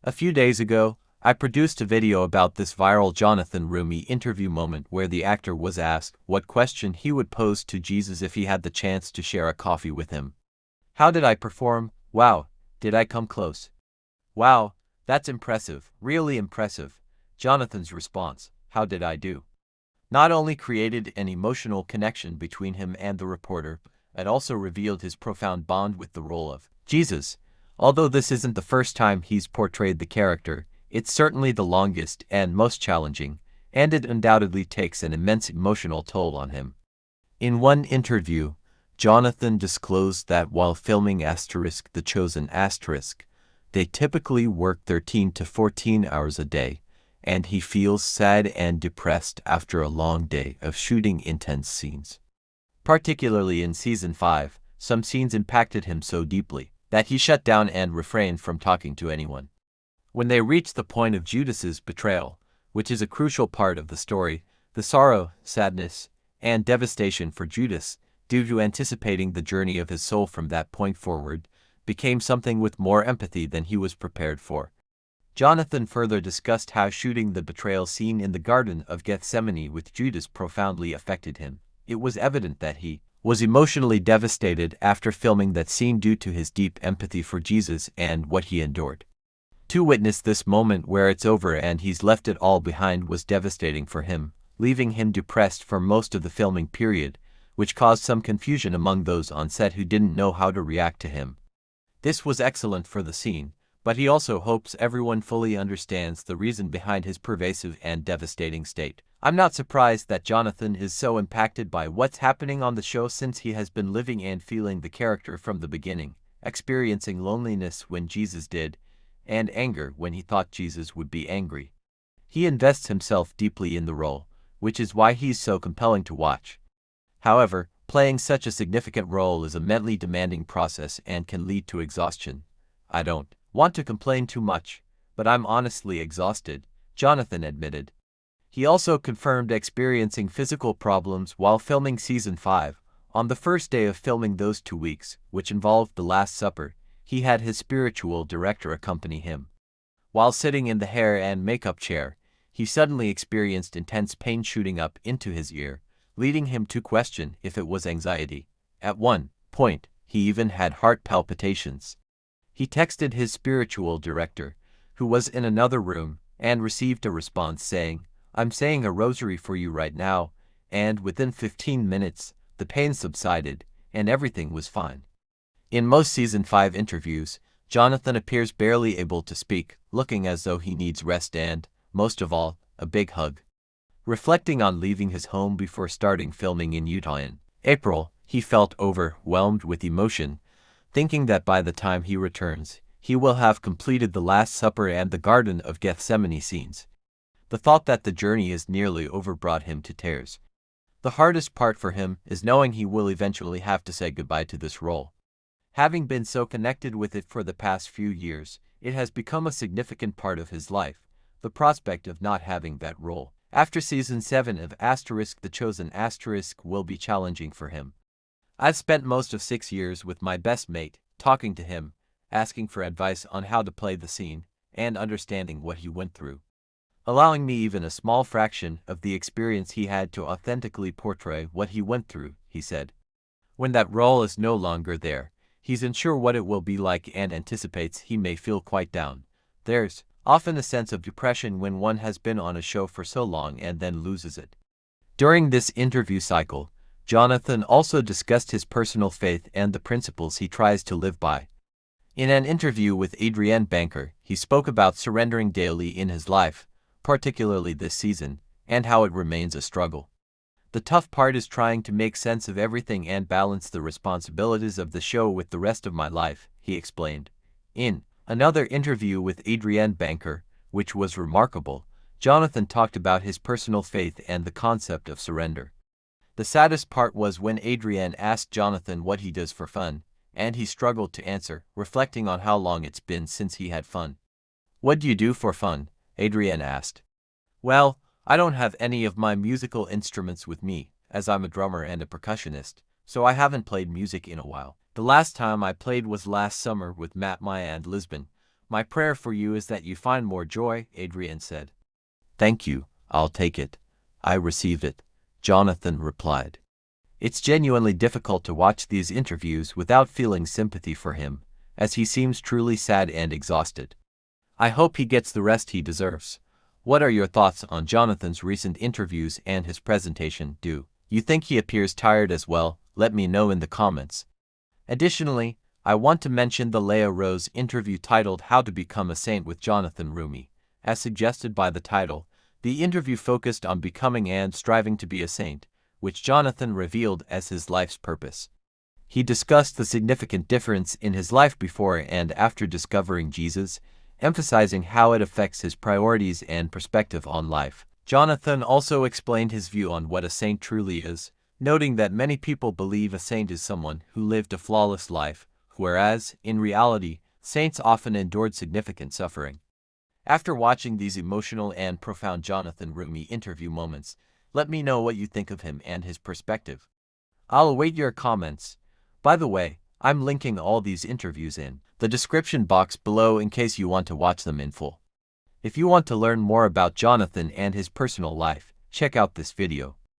A few days ago, I produced a video about this viral Jonathan Roumie interview moment where the actor was asked what question he would pose to Jesus if he had the chance to share a coffee with him. How did I perform? Wow, did I come close? Wow, that's impressive, really impressive. Jonathan's response, how did I do? Not only created an emotional connection between him and the reporter, it also revealed his profound bond with the role of Jesus. Although this isn't the first time he's portrayed the character, it's certainly the longest and most challenging, and it undoubtedly takes an immense emotional toll on him. In one interview, Jonathan disclosed that while filming The Chosen they typically work 13 to 14 hours a day, and he feels sad and depressed after a long day of shooting intense scenes. Particularly in Season 5, some scenes impacted him so deeply that he shut down and refrained from talking to anyone. When they reached the point of Judas's betrayal, which is a crucial part of the story, the sorrow, sadness, and devastation for Judas, due to anticipating the journey of his soul from that point forward, became something with more empathy than he was prepared for. Jonathan further discussed how shooting the betrayal scene in the Garden of Gethsemane with Judas profoundly affected him. It was evident that he was emotionally devastated after filming that scene due to his deep empathy for Jesus and what he endured. To witness this moment where it's over and he's left it all behind was devastating for him, leaving him depressed for most of the filming period, which caused some confusion among those on set who didn't know how to react to him. This was excellent for the scene, but he also hopes everyone fully understands the reason behind his pervasive and devastating state. I'm not surprised that Jonathan is so impacted by what's happening on the show since he has been living and feeling the character from the beginning, experiencing loneliness when Jesus did, and anger when he thought Jesus would be angry. He invests himself deeply in the role, which is why he's so compelling to watch. However, playing such a significant role is a mentally demanding process and can lead to exhaustion. I don't want to complain too much, but I'm honestly exhausted, Jonathan admitted. He also confirmed experiencing physical problems while filming Season 5. On the first day of filming those 2 weeks, which involved the Last Supper, he had his spiritual director accompany him. While sitting in the hair and makeup chair, he suddenly experienced intense pain shooting up into his ear, leading him to question if it was anxiety. At one point, he even had heart palpitations. He texted his spiritual director, who was in another room, and received a response saying, "I'm saying a rosary for you right now," and within 15 minutes, the pain subsided, and everything was fine. In most Season 5 interviews, Jonathan appears barely able to speak, looking as though he needs rest and, most of all, a big hug. Reflecting on leaving his home before starting filming in Utah in April, he felt overwhelmed with emotion, thinking that by the time he returns, he will have completed the Last Supper and the Garden of Gethsemane scenes. The thought that the journey is nearly over brought him to tears. The hardest part for him is knowing he will eventually have to say goodbye to this role. Having been so connected with it for the past few years, it has become a significant part of his life. The prospect of not having that role after Season 7 of The Chosen will be challenging for him. I've spent most of 6 years with my best mate, talking to him, asking for advice on how to play the scene, and understanding what he went through, allowing me even a small fraction of the experience he had to authentically portray what he went through, he said. When that role is no longer there, he's unsure what it will be like and anticipates he may feel quite down. There's often a sense of depression when one has been on a show for so long and then loses it. During this interview cycle, Jonathan also discussed his personal faith and the principles he tries to live by. In an interview with Adrienne Banker, he spoke about surrendering daily in his life, particularly this season, and how it remains a struggle. The tough part is trying to make sense of everything and balance the responsibilities of the show with the rest of my life, he explained. In another interview with Adrienne Banker, which was remarkable, Jonathan talked about his personal faith and the concept of surrender. The saddest part was when Adrienne asked Jonathan what he does for fun, and he struggled to answer, reflecting on how long it's been since he had fun. "What do you do for fun?" Adrienne asked. "Well, I don't have any of my musical instruments with me, as I'm a drummer and a percussionist, so I haven't played music in a while. The last time I played was last summer with Matt Maya and Lisbon, My prayer for you is that you find more joy, Adrian said. Thank you, I'll take it. I receive it, Jonathan replied. It's genuinely difficult to watch these interviews without feeling sympathy for him, as he seems truly sad and exhausted. I hope he gets the rest he deserves. What are your thoughts on Jonathan's recent interviews and his presentation? Do you think he appears tired as well? Let me know in the comments. Additionally, I want to mention the Leah Rose interview titled How to Become a Saint with Jonathan Roumie. As suggested by the title, the interview focused on becoming and striving to be a saint, which Jonathan revealed as his life's purpose. He discussed the significant difference in his life before and after discovering Jesus, emphasizing how it affects his priorities and perspective on life. Jonathan also explained his view on what a saint truly is, noting that many people believe a saint is someone who lived a flawless life, whereas, in reality, saints often endured significant suffering. After watching these emotional and profound Jonathan Roumie interview moments, let me know what you think of him and his perspective. I'll await your comments. By the way, I'm linking all these interviews in the description box below in case you want to watch them in full. If you want to learn more about Jonathan and his personal life, check out this video.